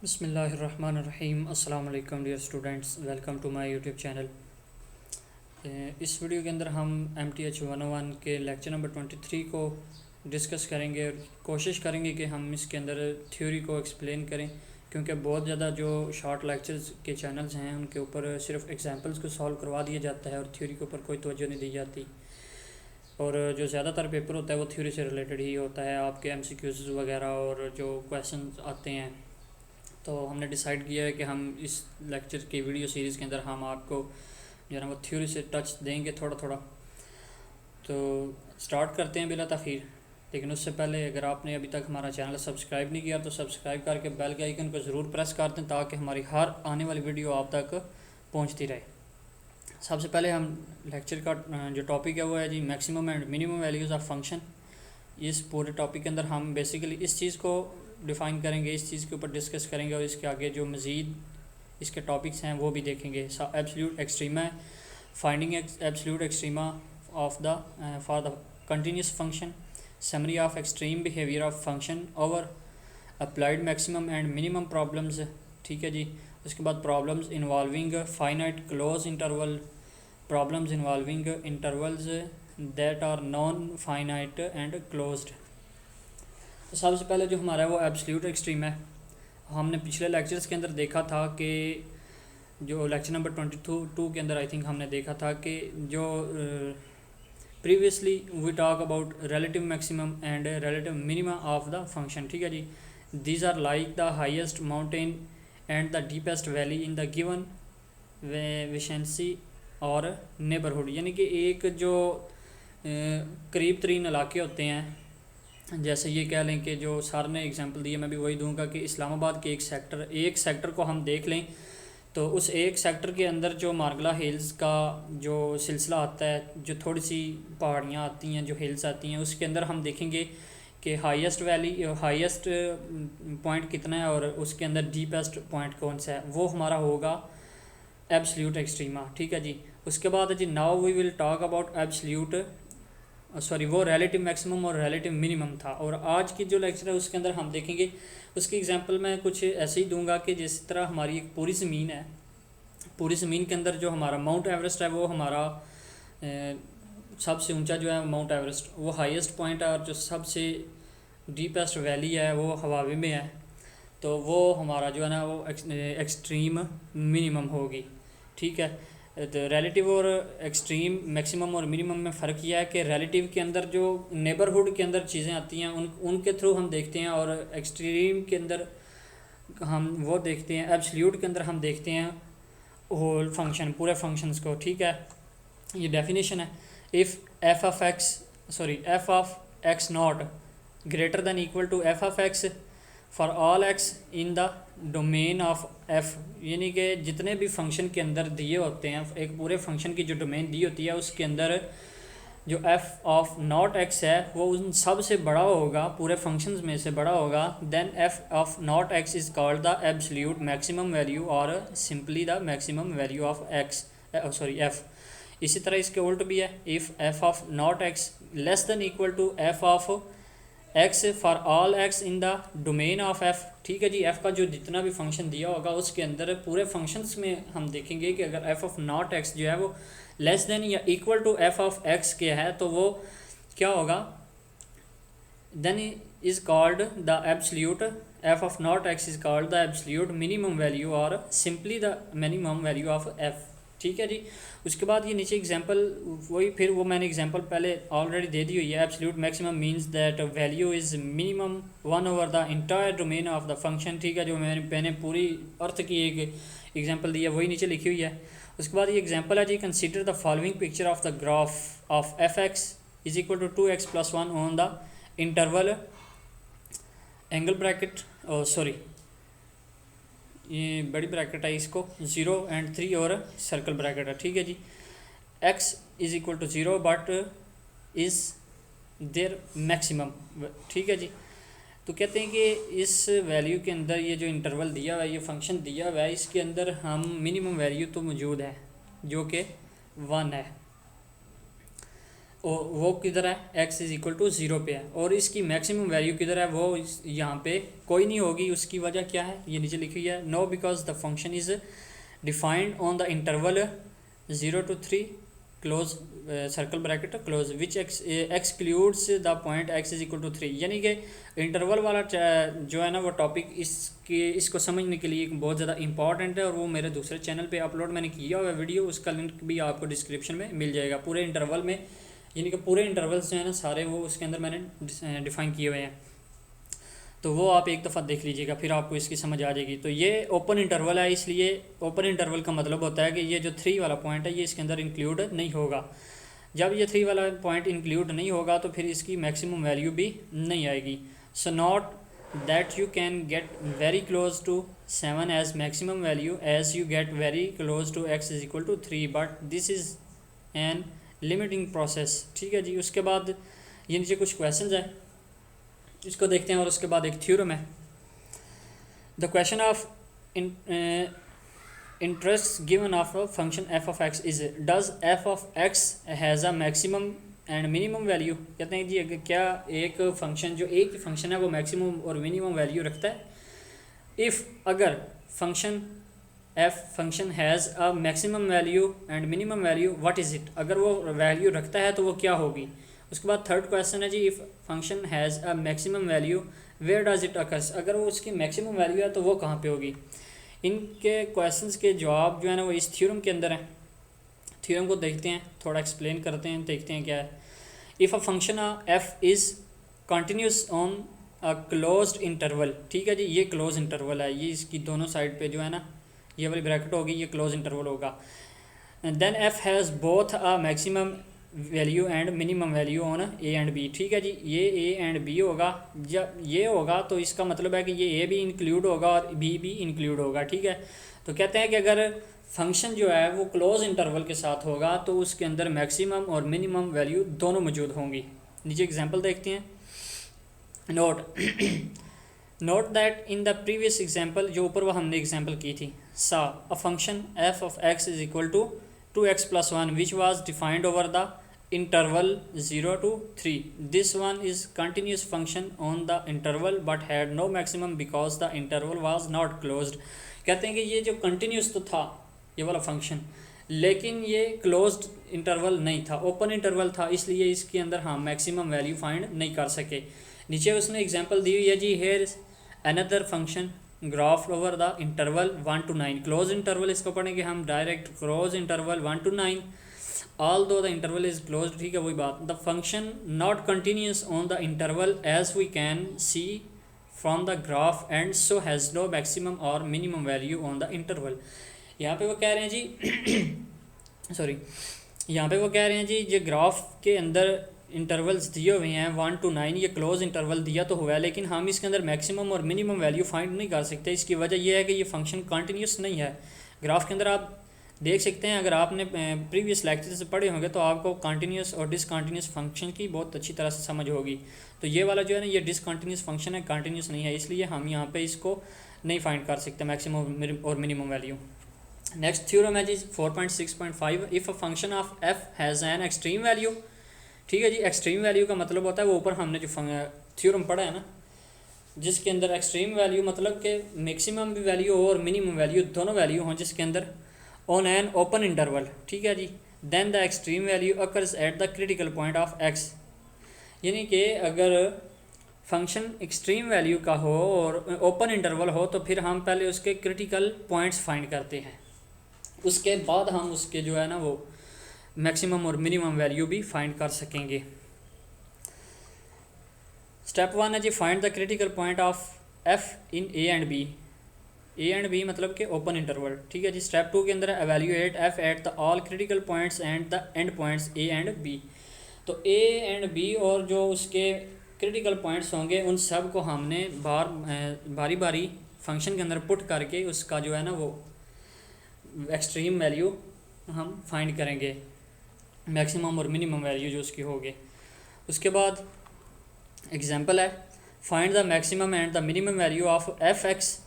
बिस्मिल्लाहिर्रहमानिर्रहीम। अस्सलाम वालेकुम dear students, welcome to my YouTube channel. इस वीडियो के अंदर हम MTH 101 के लेक्चर नंबर 23 को डिस्कस करेंगे और कोशिश करेंगे कि हम इसके अंदर थ्योरी को एक्सप्लेन करें, क्योंकि बहुत ज़्यादा जो शॉर्ट लेक्चर्स के चैनल्स हैं उनके ऊपर सिर्फ एग्जांपल्स को सॉल्व करवा दिया जाता है और थ्योरी के ऊपर कोई तवज्जो नहीं दी जाती। और जो ज़्यादातर पेपर होता है वो थ्योरी से रिलेटेड ही होता है, आपके MCQs वगैरह और जो क्वेश्चन आते हैं। तो हमने डिसाइड किया है कि हम इस लेक्चर की वीडियो सीरीज़ के अंदर हम आपको जो है वो थ्योरी से टच देंगे थोड़ा थोड़ा। तो स्टार्ट करते हैं बिला ताख़ीर। लेकिन उससे पहले अगर आपने अभी तक हमारा चैनल सब्सक्राइब नहीं किया तो सब्सक्राइब करके बेल के आइकन को ज़रूर प्रेस कर दें ताकि हमारी हर आने वाली वीडियो आप तक पहुंचती रहे। सबसे पहले हम लेक्चर का जो टॉपिक है वो है जी maximum and minimum values of function. इस पूरे टॉपिक के अंदर हम बेसिकली इस चीज़ को डिफ़ाइन करेंगे, इस चीज़ के ऊपर डिस्कस करेंगे और इसके आगे जो मज़ीद इसके टॉपिक्स हैं वो भी देखेंगे। Absolute extrema, finding absolute extrema of the for the continuous function, summary of extreme behaviour of function over applied maximum and minimum problems. ठीक है जी। उसके बाद problems involving finite close interval, problems involving intervals that are non finite and closed. तो सबसे पहले जो हमारा है वो एब्सोल्यूट एक्सट्रीम है। हमने पिछले लेक्चर्स के अंदर देखा था कि जो लेक्चर नंबर 22 के अंदर आई थिंक हमने देखा था कि जो previously we talk about relative maximum and relative minima of the function. ठीक है जी। These are like the highest mountain and the deepest valley in the given vicinity और नेबरहुड, यानी कि एक जो करीब तरीन इलाके होते हैं, जैसे ये कह लें कि जो सर ने एग्जांपल दिए मैं भी वही दूंगा कि इस्लामाबाद के एक सेक्टर को हम देख लें तो उस एक सेक्टर के अंदर जो मार्गला हिल्स का जो सिलसिला आता है, जो थोड़ी सी पहाड़ियाँ आती हैं, जो हिल्स आती हैं, उसके अंदर हम देखेंगे कि हाईएस्ट पॉइंट कितना है और उसके अंदर डीपेस्ट पॉइंट कौन सा है, वो हमारा होगा एब्सोल्यूट एक्सट्रीमा। ठीक है जी। उसके बाद जी now we will talk about वो रिलेटिव मैक्सिमम और रिलेटिव मिनिमम था। और आज की जो लेक्चर है उसके अंदर हम देखेंगे, उसकी एग्जांपल मैं कुछ ऐसे ही दूंगा कि जिस तरह हमारी एक पूरी ज़मीन है, पूरी ज़मीन के अंदर जो हमारा माउंट एवरेस्ट है वो हमारा सबसे ऊंचा जो है माउंट एवरेस्ट वो हाईएस्ट पॉइंट है, और जो सबसे डीपेस्ट वैली है वो हवावी में है, तो वो हमारा जो है ना वो एक्सट्रीम मिनिमम होगी। ठीक है। तो रिलेटिव और एक्सट्रीम मैक्सिमम और मिनिमम में फ़र्क यह है कि रिलेटिव के अंदर जो नेबरहुड के अंदर चीज़ें आती हैं उनके थ्रू हम देखते हैं, और एक्सट्रीम के अंदर हम वो देखते हैं, एब्सोल्यूट के अंदर हम देखते हैं होल फंक्शन, पूरे फंक्शंस को। ठीक है। ये डेफिनेशन है। If F of X naught greater than equal to F of x for all x in the domain of F, यानी कि जितने भी फंक्शन के अंदर दिए होते हैं, एक पूरे फंक्शन की जो डोमेन दी होती है उसके अंदर जो एफ ऑफ नॉट एक्स है वो उन सब से बड़ा होगा, पूरे फंक्शंस में से बड़ा होगा, then f of not x is called the absolute maximum value और simply the maximum value of f. इसी तरह इसके उल्ट भी है। If F of not x less than equal to F of x for all x in the domain of f. ठीक है जी। F का जो जितना भी फंक्शन दिया होगा उसके अंदर पूरे फंक्शंस में हम देखेंगे कि अगर एफ ऑफ नॉट एक्स जो है वो लेस देन या equal to F of x के है तो वो क्या होगा, then is called the absolute f of not x is called the absolute minimum value और simply the minimum value of f. ठीक है जी। उसके बाद ये नीचे एग्जांपल वही, फिर वो मैंने एग्जांपल पहले ऑलरेडी दे दी हुई है। Absolute maximum means that value is minimum 1 over the entire domain of the function. ठीक है। जो मैंने पूरी अर्थ की एक एग्जांपल दी है वही नीचे लिखी हुई है। उसके बाद ये एग्जांपल है जी, consider the following picture of the graph of F x is equal to 2x+1 on the interval angle bracket ये बड़ी ब्रैकेट है, इसको 0 and 3 और सर्कल ब्रैकेट है। ठीक है जी। x is equal to 0 but is there maximum. ठीक है जी। तो कहते हैं कि इस वैल्यू के अंदर ये जो इंटरवल दिया हुआ है, ये फंक्शन दिया हुआ है, इसके अंदर हम मिनिमम वैल्यू तो मौजूद है जो कि 1 है। वो किधर है, x इज इक्वल टू 0 पे है, और इसकी मैक्सिमम वैल्यू किधर है, वो यहाँ पे कोई नहीं होगी। उसकी वजह क्या है, ये नीचे लिखी हुई है, no because the function is defined on the interval 0 to 3 close circle bracket close which excludes the point x is equal to 3। यानी कि इंटरवल वाला जो है ना वो टॉपिक इसको समझने के लिए बहुत ज़्यादा इंपॉर्टेंट है, और वो मेरे दूसरे चैनल पे अपलोड मैंने किया हुआ वीडियो, उसका लिंक भी आपको डिस्क्रिप्शन में मिल जाएगा। पूरे इंटरवल में, यानी कि पूरे इंटरवल्स जो है ना सारे वो उसके अंदर मैंने डिफ़ाइन किए हुए हैं, तो वो आप एक दफ़ा देख लीजिएगा, फिर आपको इसकी समझ आ जाएगी। तो ये ओपन इंटरवल है, इसलिए ओपन इंटरवल का मतलब होता है कि ये जो 3 वाला पॉइंट है ये इसके अंदर इंक्लूड नहीं होगा। जब ये 3 वाला पॉइंट इंक्लूड नहीं होगा तो फिर इसकी मैक्सिमम वैल्यू भी नहीं आएगी। So not that you can get very close to 7 as maximum value as you get very close to x is equal to 3, but this is an limiting process. ठीक है जी। उसके बाद ये नीचे कुछ क्वेश्चंस है, इसको देखते हैं, और उसके बाद एक थ्योरम है। The question of interest given of function F of X is does F of x has a maximum and minimum value. कहते हैं जी अगर क्या एक फंक्शन जो एक ही फंक्शन है वो मैक्सिमम और मिनिमम वैल्यू रखता है। इफ़ अगर function F function has a maximum value and minimum value what is it, अगर वो वैल्यू रखता है तो वो क्या होगी। उसके बाद थर्ड क्वेश्चन है जी if function has a maximum value where does it occurs, अगर वो उसकी मैक्सिमम वैल्यू है तो वो कहाँ पे होगी। इनके क्वेश्चंस के जवाब जो है ना वो इस थ्योरम के अंदर है। थ्योरम को देखते हैं, थोड़ा एक्सप्लेन करते हैं, देखते हैं क्या है। If a function F is continuous on a closed interval, ठीक है जी, ये क्लोज इंटरवल है, ये इसकी दोनों साइड पे जो है ना ये वाली ब्रैकेट होगी, ये क्लोज इंटरवल होगा। Then F has both a maximum value and minimum value on A and B, ठीक है जी, ये ए एंड बी होगा। जब ये होगा तो इसका मतलब है कि ये ए भी इंक्लूड होगा और बी भी इंक्लूड होगा, ठीक है। तो कहते हैं कि अगर फंक्शन जो है वो क्लोज इंटरवल के साथ होगा तो उसके अंदर मैक्सिमम और मिनिमम वैल्यू दोनों मौजूद होंगी। नीचे एग्जांपल देखते हैं। Note that in the previous example, जो ऊपर वो हमने एग्जांपल की थी, saw a function F of X is equal to 2x plus 1 which was defined over the interval 0 to 3. This one is continuous function on the interval but had no maximum because the interval was not closed. कहते हैं कि ये जो continuous तो था ये वाला function, लेकिन ये क्लोज्ड इंटरवल नहीं था, ओपन इंटरवल था, इसलिए इसके अंदर हम मैक्सिमम वैल्यू फाइंड नहीं कर सके। नीचे उसने एग्जांपल दी हुई है जी, here another function graph over the interval 1 to 9, close interval इसको पढ़ेंगे हम direct, close interval 1 to 9 although the interval is close, ठीक है वही बात। The function not continuous on the interval as we can see from the graph and so has no maximum और minimum value on the interval. यहाँ पे वो कह रहे हैं जी सॉरी यहाँ पे वो कह रहे हैं जी ये ग्राफ के अंदर इंटरवल्स दिए हुए हैं 1 to 9, ये क्लोज इंटरवल दिया तो हुआ है, लेकिन हम इसके अंदर मैक्सिमम और मिनिमम वैल्यू फाइंड नहीं कर सकते। इसकी वजह यह है कि ये फंक्शन कंटिन्यूस नहीं है। ग्राफ के अंदर आप देख सकते हैं, अगर आपने प्रीवियस लेक्चर से पढ़े होंगे तो आपको कंटिन्यूस और डिसकंटिन्यूस फंक्शन की बहुत अच्छी तरह से समझ होगी। तो ये वाला जो है ना ये डिसकंटिन्यूस फंक्शन है, कंटिन्यूस नहीं है, इसलिए हम यहाँ पे इसको नहीं फाइंड कर सकते मैक्सिमम और मिनिमम वैल्यू। नेक्स्ट थ्योरम है जी 4.6.5, if a function of F has an extreme value, ठीक है जी। एक्सट्रीम वैल्यू का मतलब होता है वो ऊपर हमने जो थ्योरम पढ़ा है ना, जिसके अंदर एक्सट्रीम वैल्यू मतलब कि मैक्सिमम भी वैल्यू हो और मिनिमम वैल्यू दोनों वैल्यू हों जिसके अंदर ऑन एन ओपन इंटरवल, ठीक है जी। Then the extreme value occurs at the critical point of x, यानी कि अगर फंक्शन एक्सट्रीम वैल्यू का हो और ओपन इंटरवल हो तो फिर हम पहले उसके क्रिटिकल पॉइंट्स फाइंड करते हैं, उसके बाद हम उसके जो है ना वो मैक्सिमम और मिनिमम वैल्यू भी फाइंड कर सकेंगे। स्टेप 1 है जी find the critical point of f in a and b, a and b मतलब कि ओपन इंटरवल, ठीक है जी। स्टेप 2 के अंदर evaluate F at the all critical points and the end points A and B. तो A and B और जो उसके क्रिटिकल पॉइंट्स होंगे उन सब को हमने बारी बारी फंक्शन के अंदर पुट करके उसका जो है ना वो एक्सट्रीम वैल्यू हम फाइंड करेंगे, मैक्सिमम और मिनिमम वैल्यू जो उसकी होगी। उसके बाद एग्जांपल है, find the maximum and the minimum value of F x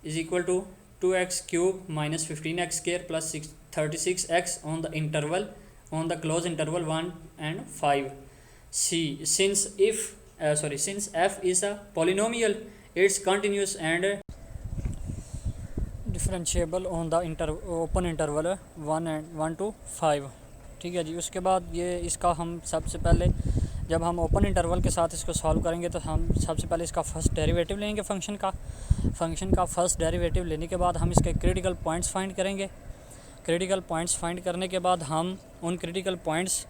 is equal to 2x³ - 15x² + 36x on the interval on the closed interval 1 and 5. C. Since f is a polynomial, it's continuous and differentiable on the open interval 1 to 5. ठीक है जी। उसके बाद ये इसका हम सबसे पहले जब हम ओपन इंटरवल के साथ इसको सॉल्व करेंगे तो हम सबसे पहले इसका फर्स्ट डेरिवेटिव लेंगे फंक्शन का फर्स्ट डेरिवेटिव लेने के बाद हम इसके क्रिटिकल पॉइंट्स फाइंड करेंगे। क्रिटिकल पॉइंट्स फाइंड करने के बाद हम उन क्रिटिकल पॉइंट्स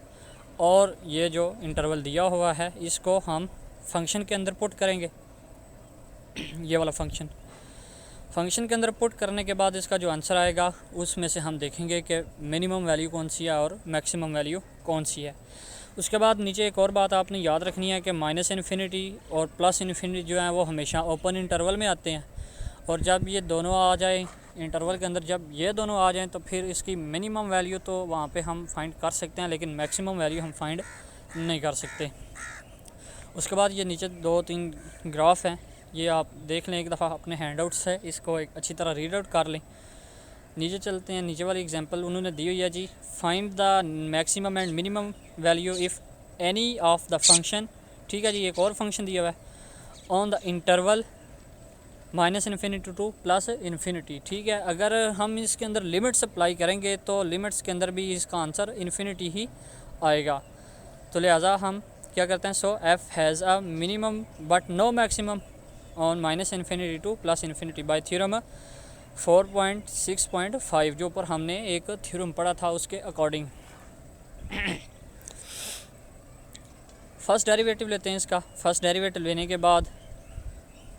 और ये जो इंटरवल दिया हुआ है इसको हम फंक्शन के अंदर पुट करेंगे। ये वाला फंक्शन के अंदर पुट करने के बाद इसका जो आंसर आएगा उसमें से हम देखेंगे कि मिनिमम वैल्यू कौन सी है और मैक्सिमम वैल्यू कौन सी है। उसके बाद नीचे एक और बात आपने याद रखनी है कि माइनस इन्फिनिटी और प्लस इन्फिनिटी जो है वो हमेशा ओपन इंटरवल में आते हैं, और जब ये दोनों आ जाए इंटरवल के अंदर, जब ये दोनों आ जाएं तो फिर इसकी मिनिमम वैल्यू तो वहाँ पे हम फाइंड कर सकते हैं, लेकिन मैक्सिमम वैल्यू हम फाइंड नहीं कर सकते। उसके बाद ये नीचे 2-3 ग्राफ हैं, ये आप देख लें एक दफ़ा अपने हैंडआउट से, इसको एक अच्छी तरह रीड आउट कर लें। नीचे चलते हैं, नीचे वाली एग्जांपल उन्होंने दी हुई है जी, find the maximum and minimum value if any of the function. ठीक है जी। एक और फंक्शन दिया हुआ है on the interval minus infinity to plus infinity. ठीक है। अगर हम इसके अंदर लिमिट्स अप्लाई करेंगे तो लिमिट्स के अंदर भी इसका आंसर इन्फिनिटी ही आएगा, तो लिहाजा हम क्या करते हैं, so f has a minimum but no maximum on minus infinity to plus infinity by theorem 4.6.5, जो ऊपर हमने एक थ्योरम पढ़ा था उसके अकॉर्डिंग। फर्स्ट डेरिवेटिव लेते हैं इसका। फर्स्ट डेरिवेटिव लेने के बाद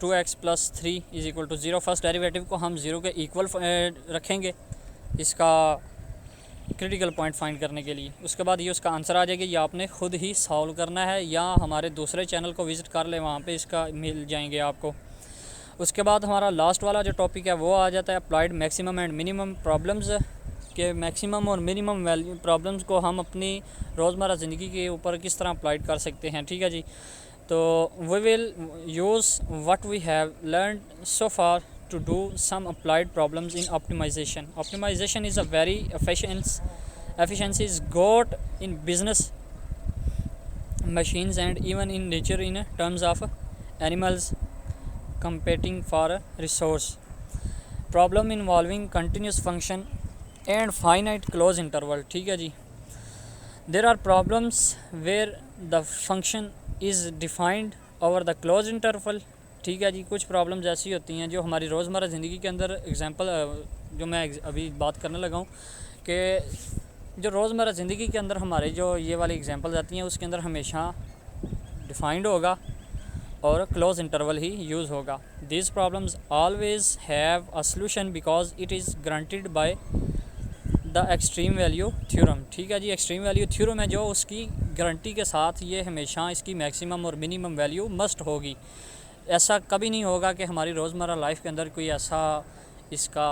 2x + 3 = 0, फर्स्ट डेरिवेटिव को हम 0 के इक्वल रखेंगे इसका क्रिटिकल पॉइंट फाइंड करने के लिए। उसके बाद ये उसका आंसर आ जाएगा, ये आपने ख़ुद ही सॉल्व करना है या हमारे दूसरे चैनल को विज़िट कर लें, वहाँ पे इसका मिल जाएंगे आपको। उसके बाद हमारा लास्ट वाला जो टॉपिक है वो आ जाता है applied maximum and minimum problems के मैक्सिमम और मिनिमम वैल्यू प्रॉब्लम्स को हम अपनी रोज़मर्रा ज़िंदगी के ऊपर किस तरह अप्लाइड कर सकते हैं। ठीक है जी। तो we will use what we have learned so far to do some applied problems in optimization. Optimization is a very efficiency is got in business, machines and even in nature in terms of animals competing for a resource. Problem involving continuous function and finite closed interval. ठीक है जी। There are problems where the function is defined over the closed interval. ठीक है जी। कुछ problems ऐसी होती हैं जो हमारी रोज़मर्रा ज़िंदगी के अंदर एग्जांपल जो मैं अभी बात करने लगा हूँ कि जो रोज़मर्रा ज़िंदगी के अंदर हमारे जो ये वाली एग्जांपल्स आती हैं उसके अंदर हमेशा डिफाइंड होगा और क्लोज इंटरवल ही यूज़ होगा। These problems always have a solution because it is granted by the extreme value theorem. ठीक है जी। एक्सट्रीम वैल्यू थ्योरम है जो उसकी गारंटी के साथ ये हमेशा इसकी मैक्सिमम और मिनिमम वैल्यू मस्ट होगी। ऐसा कभी नहीं होगा कि हमारी रोज़मर्रा लाइफ के अंदर कोई ऐसा इसका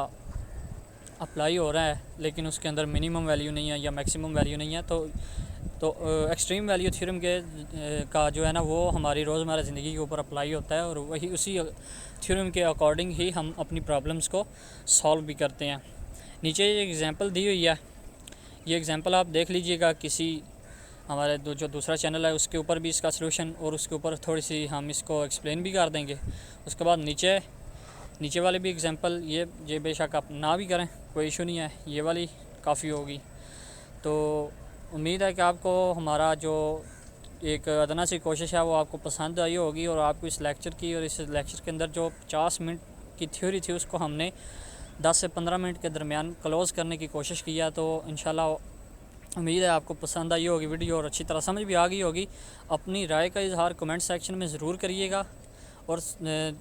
अप्लाई हो रहा है लेकिन उसके अंदर मिनिमम वैल्यू नहीं है या मैक्सिमम वैल्यू नहीं है। तो एक्सट्रीम वैल्यू थ्योरम के का जो है ना वो हमारी रोज़मर्रा ज़िंदगी के ऊपर अप्लाई होता है और वही उसी थ्योरम के अकॉर्डिंग ही हम अपनी प्रॉब्लम्स को सॉल्व भी करते हैं। नीचे ये एग्ज़ाम्पल दी हुई है, ये एग्ज़ाम्पल आप देख लीजिएगा। किसी हमारे जो दूसरा चैनल है उसके ऊपर भी इसका सलूशन और उसके ऊपर थोड़ी सी हम इसको एक्सप्लेन भी कर देंगे। उसके बाद नीचे वाले भी एग्जांपल ये बेशक आप ना भी करें कोई इशू नहीं है, ये वाली काफ़ी होगी। तो उम्मीद है कि आपको हमारा जो एक अदना सी कोशिश है वो आपको पसंद आई होगी और आपको इस लेक्चर की और इस लेक्चर के अंदर जो 50 मिनट की थ्योरी थी उसको हमने 10 से 15 मिनट के दरमियान क्लोज़ करने की कोशिश किया। तो इंशाल्लाह उम्मीद है आपको पसंद आई होगी वीडियो और अच्छी तरह समझ भी आ गई होगी। अपनी राय का इजहार कमेंट सेक्शन में ज़रूर करिएगा और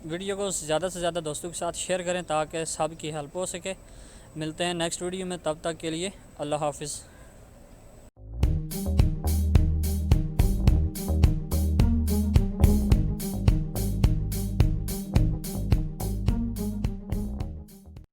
वीडियो को ज़्यादा से ज़्यादा दोस्तों के साथ शेयर करें ताकि सब की हेल्प हो सके। मिलते हैं नेक्स्ट वीडियो में, तब तक के लिए अल्लाह हाफिज़।